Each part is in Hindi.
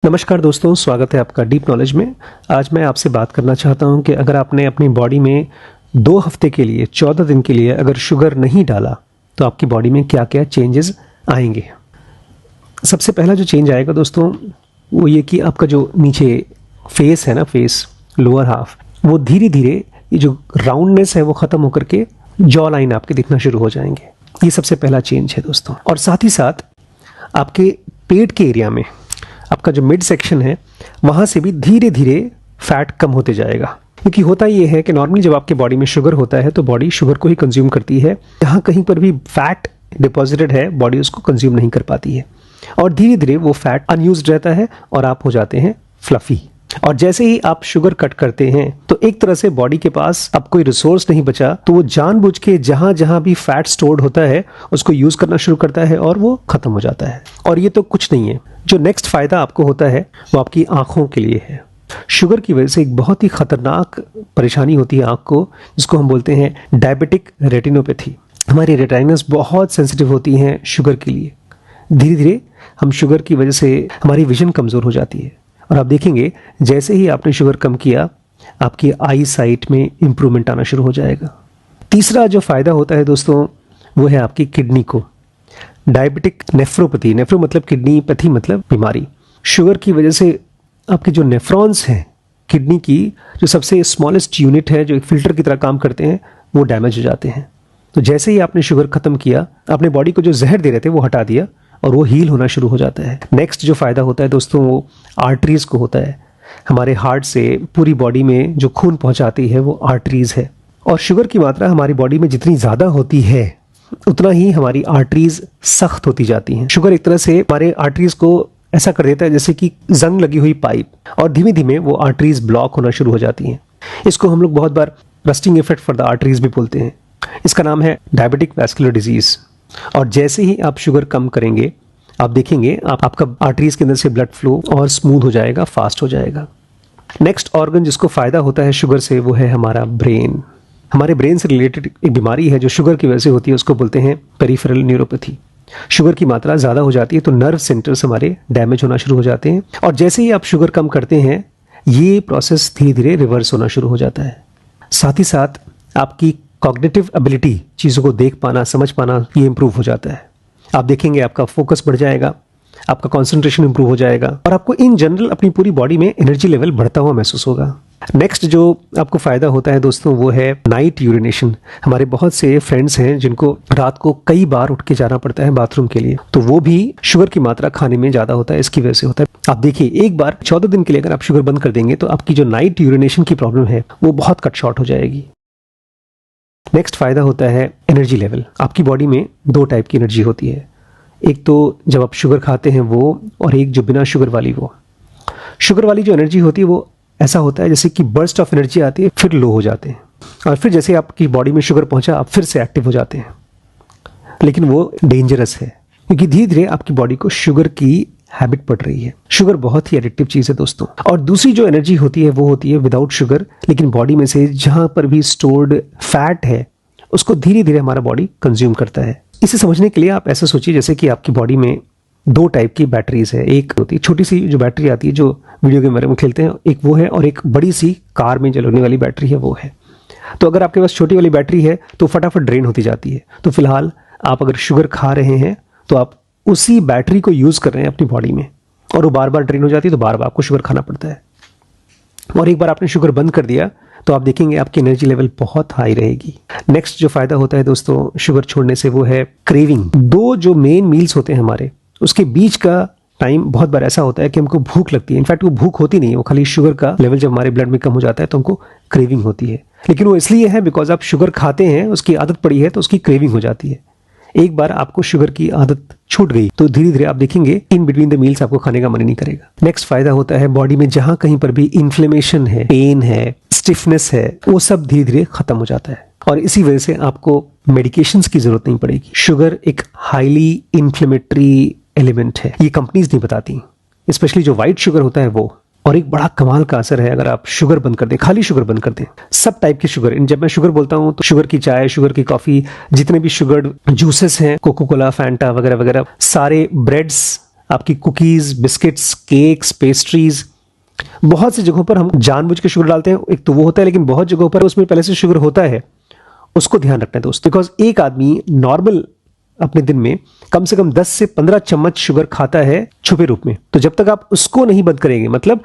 नमस्कार दोस्तों, स्वागत है आपका डीप नॉलेज में। आज मैं आपसे बात करना चाहता हूं कि अगर आपने अपनी बॉडी में 2 हफ्ते के लिए 14 दिन के लिए अगर शुगर नहीं डाला तो आपकी बॉडी में क्या क्या चेंजेस आएंगे। सबसे पहला जो चेंज आएगा दोस्तों वो ये कि आपका जो नीचे फेस है ना, फेस लोअर हाफ, वो धीरे धीरे ये जो राउंडनेस है वो ख़त्म होकर के जॉ लाइन आपके दिखना शुरू हो जाएंगे। ये सबसे पहला चेंज है दोस्तों। और साथ ही साथ आपके पेट के एरिया में आपका जो मिड सेक्शन है वहाँ से भी धीरे धीरे फैट कम होते जाएगा। क्योंकि होता ये है कि नॉर्मली जब आपके बॉडी में शुगर होता है तो बॉडी शुगर को ही कंज्यूम करती है। जहाँ कहीं पर भी फैट डिपॉजिटेड है बॉडी उसको कंज्यूम नहीं कर पाती है और धीरे धीरे वो फैट अनयूज्ड रहता है और आप हो जाते हैं फ्लफी। और जैसे ही आप शुगर कट करते हैं तो एक तरह से बॉडी के पास अब कोई रिसोर्स नहीं बचा, तो वो जानबूझ के जहां जहां भी फैट स्टोर्ड होता है उसको यूज करना शुरू करता है और वो खत्म हो जाता है। और ये तो कुछ नहीं है, जो नेक्स्ट फायदा आपको होता है वो आपकी आंखों के लिए है। शुगर की वजह से एक बहुत ही खतरनाक परेशानी होती है आंख को, जिसको हम बोलते हैं डायबिटिक रेटिनोपैथी। हमारी रेटिनास बहुत सेंसिटिव होती हैं शुगर के लिए। धीरे धीरे हम शुगर की वजह से हमारी विजन कमज़ोर हो जाती है और आप देखेंगे जैसे ही आपने शुगर कम किया आपकी आई साइट में इंप्रूवमेंट आना शुरू हो जाएगा। तीसरा जो फ़ायदा होता है दोस्तों वो है आपकी किडनी को। डायबिटिक नेफ्रोपैथी, नेफ्रो मतलब किडनी, पैथी मतलब बीमारी। शुगर की वजह से आपके जो नेफ्रॉन्स हैं किडनी की, जो सबसे स्मॉलेस्ट यूनिट है जो एक फिल्टर की तरह काम करते हैं, वो डैमेज हो जाते हैं। तो जैसे ही आपने शुगर ख़त्म किया, अपने बॉडी को जो जहर दे रहे थे वो हटा दिया और वो हील होना शुरू हो जाता है। नेक्स्ट जो फ़ायदा होता है दोस्तों वो आर्टरीज़ को होता है। हमारे हार्ट से पूरी बॉडी में जो खून पहुंचाती है वो आर्टरीज़ है। और शुगर की मात्रा हमारी बॉडी में जितनी ज़्यादा होती है उतना ही हमारी आर्टरीज़ सख्त होती जाती हैं। शुगर एक तरह से हमारे आर्टरीज़ को ऐसा कर देता है जैसे कि जंग लगी हुई पाइप, और धीमे धीमे वो आर्टरीज़ ब्लॉक होना शुरू हो जाती हैं। इसको हम लोग बहुत बार rusting effect for the arteries भी बोलते हैं। इसका नाम है डायबिटिक वैस्कुलर डिजीज़। और जैसे ही आप शुगर कम करेंगे आप देखेंगे आपका आर्टरीज के अंदर से ब्लड फ्लो और स्मूथ हो जाएगा, फास्ट हो जाएगा। नेक्स्ट ऑर्गन जिसको फायदा होता है शुगर से वो है हमारा ब्रेन। हमारे ब्रेन से रिलेटेड एक बीमारी है जो शुगर की वजह से होती है, उसको बोलते हैं पेरिफेरल न्यूरोपैथी। शुगर की मात्रा ज़्यादा हो जाती है तो नर्व सेंटर्स हमारे डैमेज होना शुरू हो जाते हैं और जैसे ही आप शुगर कम करते हैं ये प्रोसेस धीरे धीरे रिवर्स होना शुरू हो जाता है। साथ ही साथ आपकी कॉग्निटिव एबिलिटी, चीज़ों को देख पाना, समझ पाना, ये इंप्रूव हो जाता है। आप देखेंगे आपका फोकस बढ़ जाएगा, आपका कंसंट्रेशन इंप्रूव हो जाएगा और आपको इन जनरल अपनी पूरी बॉडी में एनर्जी लेवल बढ़ता हुआ महसूस होगा। नेक्स्ट जो आपको फ़ायदा होता है दोस्तों वो है नाइट यूरिनेशन। हमारे बहुत से फ्रेंड्स हैं जिनको रात को कई बार उठ के जाना पड़ता है बाथरूम के लिए, तो वो भी शुगर की मात्रा खाने में ज़्यादा होता है, इसकी वजह से होता है। आप देखिए एक बार 14 दिन के लिए अगर आप शुगर बंद कर देंगे तो आपकी जो नाइट यूरिनेशन की प्रॉब्लम है वो बहुत कट शॉर्ट हो जाएगी। नेक्स्ट फ़ायदा होता है एनर्जी लेवल। आपकी बॉडी में 2 टाइप की एनर्जी होती है, एक तो जब आप शुगर खाते हैं वो, और एक जो बिना शुगर वाली वो। शुगर वाली जो एनर्जी होती है वो ऐसा होता है जैसे कि बर्स्ट ऑफ एनर्जी आती है, फिर लो हो जाते हैं और फिर जैसे आपकी बॉडी में शुगर पहुंचा आप फिर से एक्टिव हो जाते हैं। लेकिन वो डेंजरस है क्योंकि धीरे धीरे आपकी बॉडी को शुगर की हैबिट पड़ रही है। शुगर बहुत ही एडिक्टिव चीज़ है दोस्तों। और दूसरी जो एनर्जी होती है वो होती है विदाउट शुगर, लेकिन बॉडी में से जहाँ पर भी स्टोर्ड फैट है उसको धीरे धीरे हमारा बॉडी कंज्यूम करता है। इसे समझने के लिए आप ऐसा सोचिए जैसे कि आपकी बॉडी में 2 टाइप की बैटरीज है। एक होती है छोटी सी जो बैटरी आती है जो वीडियो गेम में खेलते हैं, एक वो है, और एक बड़ी सी कार में चलने वाली बैटरी है वो है। तो अगर आपके पास छोटी वाली बैटरी है तो फटाफट ड्रेन होती जाती है। तो फिलहाल आप अगर शुगर खा रहे हैं तो आप उसी बैटरी को यूज़ कर रहे हैं अपनी बॉडी में, और वो बार बार ड्रेन हो जाती है तो बार बार आपको शुगर खाना पड़ता है। और एक बार आपने शुगर बंद कर दिया तो आप देखेंगे आपकी एनर्जी लेवल बहुत हाई रहेगी। नेक्स्ट जो फायदा होता है दोस्तों शुगर छोड़ने से वो है क्रेविंग। 2 जो मेन मील्स होते हैं हमारे, उसके बीच का टाइम बहुत बार ऐसा होता है कि हमको भूख लगती है। इनफैक्ट वो भूख होती नहीं है, वो खाली शुगर का लेवल जब हमारे ब्लड में कम हो जाता है तो हमको क्रेविंग होती है। लेकिन वो इसलिए है बिकॉज आप शुगर खाते हैं, उसकी आदत पड़ी है तो उसकी क्रेविंग हो जाती है। एक बार आपको शुगर की आदत छूट गई तो धीरे धीरे आप देखेंगे इन बिटवीन द मील्स आपको खाने का मन नहीं करेगा। नेक्स्ट फायदा होता है बॉडी में जहां कहीं पर भी इन्फ्लेमेशन है, पेन है, स्टिफनेस है, वो सब धीरे धीरे खत्म हो जाता है और इसी वजह से आपको मेडिकेशंस की जरूरत नहीं पड़ेगी। शुगर एक हाईली इन्फ्लेमेटरी एलिमेंट है, ये कंपनीज नहीं बताती, स्पेशली जो व्हाइट शुगर होता है वो। और एक बड़ा कमाल का असर है अगर आप शुगर बंद कर दें, खाली शुगर बंद कर दें, सब टाइप की शुगर। जब मैं शुगर बोलता हूं तो शुगर की चाय, शुगर की कॉफी, जितने भी शुगर जूसेस हैं, कोको कोला, फैंटा वगैरह वगैरह, सारे ब्रेड्स, आपकी कुकीज, बिस्किट्स, केक्स, पेस्ट्रीज, बहुत सी जगहों पर हम जानबूझ के शुगर डालते हैं। एक तो वो होता है, लेकिन बहुत जगहों पर उसमें पहले से शुगर होता है, उसको ध्यान रखना है दोस्त। बिकॉज एक आदमी नॉर्मल अपने दिन में कम से कम 10 से 15 चम्मच शुगर खाता है छुपे रूप में। तो जब तक आप उसको नहीं बंद करेंगे, मतलब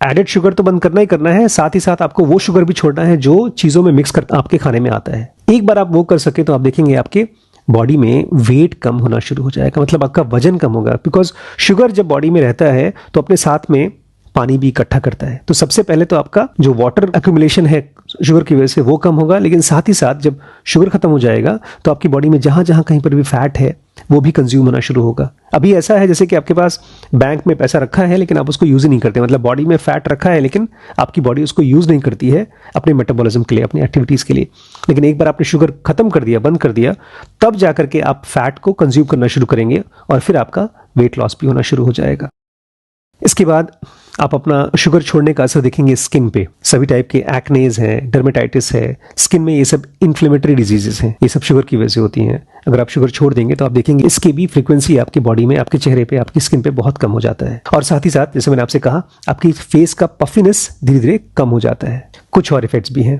एडेड शुगर तो बंद करना ही करना है, साथ ही साथ आपको वो शुगर भी छोड़ना है जो चीजों में मिक्स कर आपके खाने में आता है। एक बार आप वो कर सके तो आप देखेंगे आपके बॉडी में वेट कम होना शुरू हो जाएगा, मतलब आपका वजन कम होगा। बिकॉज शुगर जब बॉडी में रहता है तो अपने साथ में पानी भी इकट्ठा करता है। तो सबसे पहले तो आपका जो वाटर एक्यूमुलेशन है शुगर की वजह से वो कम होगा, लेकिन साथ ही साथ जब शुगर खत्म हो जाएगा तो आपकी बॉडी में जहां जहां कहीं पर भी फैट है वो भी कंज्यूम होना शुरू होगा। अभी ऐसा है जैसे कि आपके पास बैंक में पैसा रखा है लेकिन आप उसको यूज ही नहीं करते, मतलब बॉडी में फैट रखा है लेकिन आपकी बॉडी उसको यूज नहीं करती है अपने मेटाबॉलिज्म के लिए, अपनी एक्टिविटीज के लिए। लेकिन एक बार आपने शुगर खत्म कर दिया, बंद कर दिया, तब जाकर के आप फैट को कंज्यूम करना शुरू करेंगे और फिर आपका वेट लॉस भी होना शुरू हो जाएगा। इसके बाद आप अपना शुगर छोड़ने का असर देखेंगे स्किन पे। सभी टाइप के एक्नेज हैं, डर्मेटाइटिस है, स्किन में ये सब इन्फ्लेमेटरी डिजीजेस हैं, ये सब शुगर की वजह से होती हैं। अगर आप शुगर छोड़ देंगे तो आप देखेंगे इसकी भी फ्रीक्वेंसी आपकी बॉडी में, आपके चेहरे पे, आपकी स्किन पे बहुत कम हो जाता है। और साथ ही साथ जैसे मैंने आपसे कहा, आपकी फेस का पफिनेस धीरे धीरे कम हो जाता है। कुछ और इफेक्ट्स भी हैं,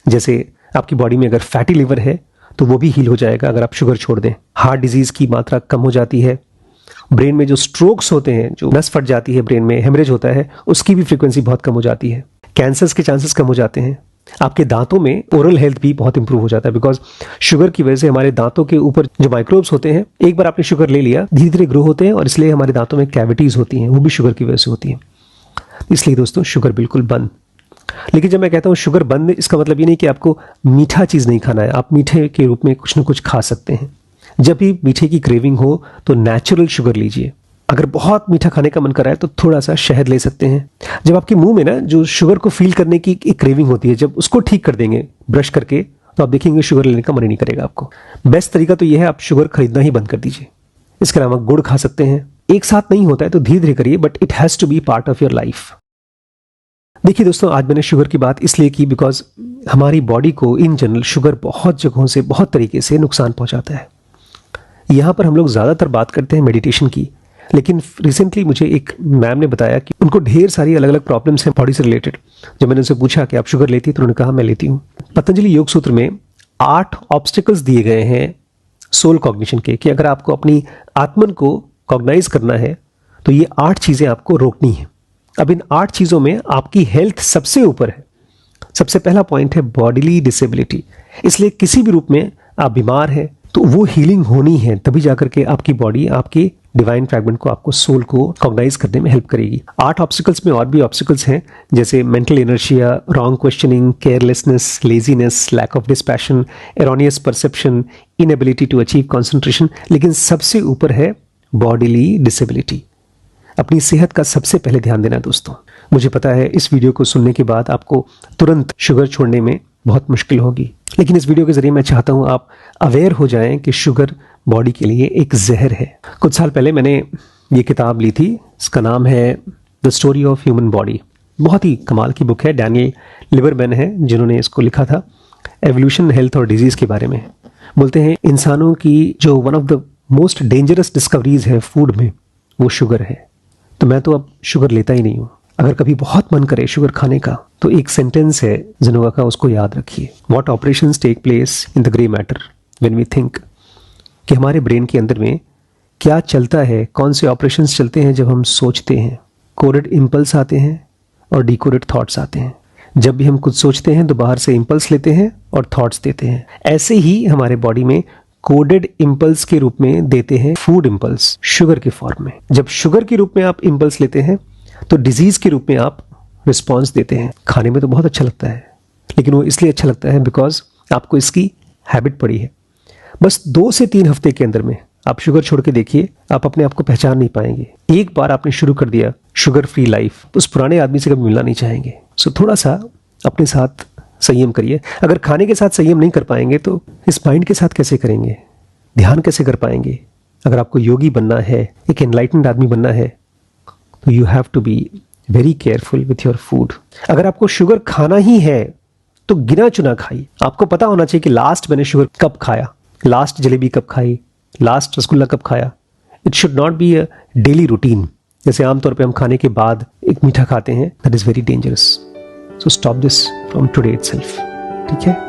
जैसे आपकी बॉडी में अगर फैटी लिवर है तो वो भी हील हो जाएगा अगर आप शुगर छोड़ दें। हार्ट डिजीज की मात्रा कम हो जाती है। ब्रेन में जो स्ट्रोक्स होते हैं, जो नस फट जाती है ब्रेन में, हेमरेज होता है, उसकी भी फ्रीक्वेंसी बहुत कम हो जाती है। कैंसर्स के चांसेस कम हो जाते हैं। आपके दांतों में ओरल हेल्थ भी बहुत इंप्रूव हो जाता है, बिकॉज शुगर की वजह से हमारे दांतों के ऊपर जो माइक्रोब्स होते हैं, एक बार आपने शुगर ले लिया, धीरे धीरे ग्रो होते हैं और इसलिए हमारे दांतों में कैविटीज होती हैं, वो भी शुगर की वजह से होती हैं। इसलिए दोस्तों शुगर बिल्कुल बंद। लेकिन जब मैं कहता हूँ शुगर बंद, इसका मतलब ये नहीं कि आपको मीठा चीज नहीं खाना है। आप मीठे के रूप में कुछ ना कुछ खा सकते हैं। जब भी मीठे की क्रेविंग हो तो नेचुरल शुगर लीजिए। अगर बहुत मीठा खाने का मन कर रहा है तो थोड़ा सा शहद ले सकते हैं। जब आपके मुंह में ना जो शुगर को फील करने की एक क्रेविंग होती है, जब उसको ठीक कर देंगे ब्रश करके, तो आप देखेंगे शुगर लेने का मन ही नहीं करेगा आपको। बेस्ट तरीका तो यह है, आप शुगर खरीदना ही बंद कर दीजिए। इसके अलावा गुड़ खा सकते हैं। एक साथ नहीं होता है तो धीरे धीरे करिए, but it has to be part of your life. देखिए दोस्तों, आज मैंने शुगर की बात इसलिए की बिकॉज हमारी बॉडी को इन जनरल शुगर बहुत जगहों से, बहुत तरीके से नुकसान पहुंचाता है। यहाँ पर हम लोग ज़्यादातर बात करते हैं मेडिटेशन की, लेकिन रिसेंटली मुझे एक मैम ने बताया कि उनको ढेर सारी अलग अलग प्रॉब्लम्स हैं बॉडी से रिलेटेड। जब मैंने उनसे पूछा कि आप शुगर लेती हैं, तो उन्होंने कहा मैं लेती हूँ। पतंजलि योग सूत्र में 8 ऑब्स्टिकल्स दिए गए हैं सोल कॉग्निशन के, कि अगर आपको अपनी आत्मन को कॉग्नाइज करना है तो ये 8 चीज़ें आपको रोकनी है। अब इन 8 चीज़ों में आपकी हेल्थ सबसे ऊपर है। सबसे पहला पॉइंट है बॉडीली डिसेबिलिटी। इसलिए किसी भी रूप में आप बीमार हैं तो वो हीलिंग होनी है, तभी जाकर के आपकी बॉडी आपके डिवाइन फ्रैगमेंट को, आपको सोल को कॉग्नाइज करने में हेल्प करेगी। 8 ऑब्स्टिकल्स में और भी ऑब्स्टिकल्स हैं, जैसे mental inertia, wrong questioning, carelessness, laziness, lack of dispassion, erroneous perception, inability to achieve concentration. लेकिन सबसे ऊपर है बॉडीली डिसेबिलिटी। अपनी सेहत का सबसे पहले ध्यान देना दोस्तों। मुझे पता है इस वीडियो को सुनने के बाद आपको तुरंत शुगर छोड़ने में बहुत मुश्किल होगी, लेकिन इस वीडियो के जरिए मैं चाहता हूं आप अवेयर हो जाएं कि शुगर बॉडी के लिए एक जहर है। कुछ साल पहले मैंने ये किताब ली थी, इसका नाम है the story of human body. बहुत ही कमाल की बुक है, डैनियल लिबरमैन है जिन्होंने इसको लिखा था। एवोल्यूशन, हेल्थ और डिजीज के बारे में बोलते हैं। इंसानों की जो one of the most dangerous discoveries है फूड में, वो शुगर है। तो मैं तो अब शुगर लेता ही नहीं हूँ। अगर कभी बहुत मन करे शुगर खाने का तो एक सेंटेंस है जिनोवा का, उसको याद रखिए। What operations take place in the grey matter when we think. कि हमारे ब्रेन के अंदर में क्या चलता है, कौन से ऑपरेशंस चलते हैं जब हम सोचते हैं। कोडेड इम्पल्स आते हैं और डिकोडेड थॉट्स आते हैं। जब भी हम कुछ सोचते हैं तो बाहर से इम्पल्स लेते हैं और थॉट्स देते हैं। ऐसे ही हमारे बॉडी में कोडेड इम्पल्स के रूप में देते हैं फूड इम्पल्स, शुगर के फॉर्म में। जब शुगर के रूप में आप इम्पल्स लेते हैं तो डिजीज के रूप में आप रिस्पॉन्स देते हैं। खाने में तो बहुत अच्छा लगता है, लेकिन वो इसलिए अच्छा लगता है बिकॉज आपको इसकी हैबिट पड़ी है। बस 2 से 3 हफ्ते के अंदर में आप शुगर छोड़ के देखिए, आप अपने आप को पहचान नहीं पाएंगे। एक बार आपने शुरू कर दिया शुगर फ्री लाइफ, तो उस पुराने आदमी से कभी मिलना नहीं चाहेंगे। सो थोड़ा सा अपने साथ संयम करिए। अगर खाने के साथ संयम नहीं कर पाएंगे तो इस माइंड के साथ कैसे करेंगे, ध्यान कैसे कर पाएंगे। अगर आपको योगी बनना है, एक एनलाइटेंड आदमी बनना है, तो you have to be very careful with your food. अगर आपको शुगर खाना ही है तो गिना चुना खाइए। आपको पता होना चाहिए कि लास्ट मैंने शुगर कब खाया, लास्ट जलेबी कब खाई, लास्ट रसगुल्ला कब खाया। It should not be a daily routine. जैसे आमतौर पे हम खाने के बाद एक मीठा खाते हैं, that is very dangerous. So stop this from today itself. ठीक है।